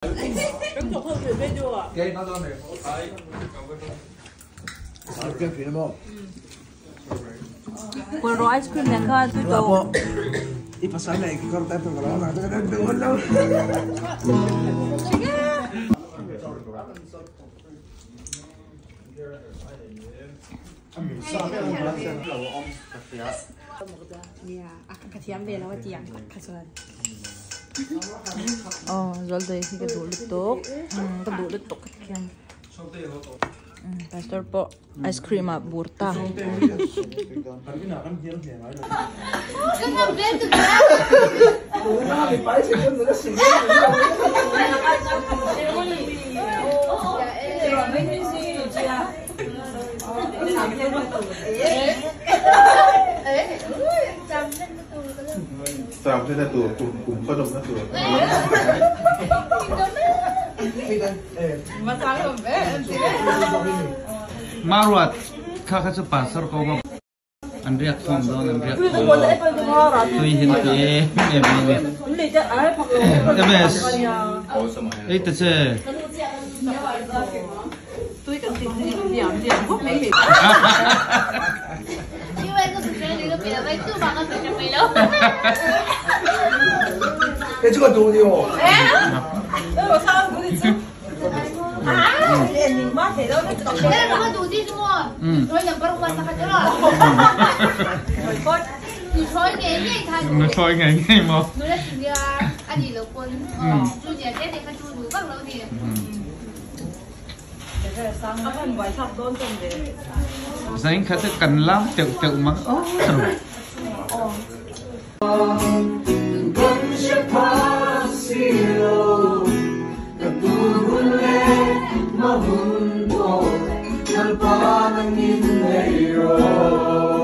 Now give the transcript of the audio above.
Trứng chuột hương thì mê chưa ạ? Cái nó đó này. Cái phim không? Còn rồi ice cream này khá tôi đâu. Ipasal na ikikorta ito kalau natin nagtungon lang. Akan kasihan bela wajah kasuan. Rồi đây thì cái đủ lít tốt khen. Pastor po ice cream à burta. Sao thế tụi cùng có đồng nó tụi. Marwat kakak pasar kau mau Andrea Tom dong Andrea Tom tu hin tu MS itu sih Tôi cần tìm điểm hút mấy điểm. Như vậy có thực ra thì có phải là mấy thứ mà có thể chụp mày đâu. Cái chú còn đủ nhiều. Rồi sao có gì chứ? Nhìn mắt thế đâu nó đọc. Đây là có đủ gì semua. Rồi yang baru masak aja lah. Ni soi ngay kan. nó soi ngày mà Nulis dia adi lo pun. Lu dia dia kan dulu bang lo dia. Akan buat sab don deh. Zain kata kan lam cek mak Mahunod ng panangin ngayon.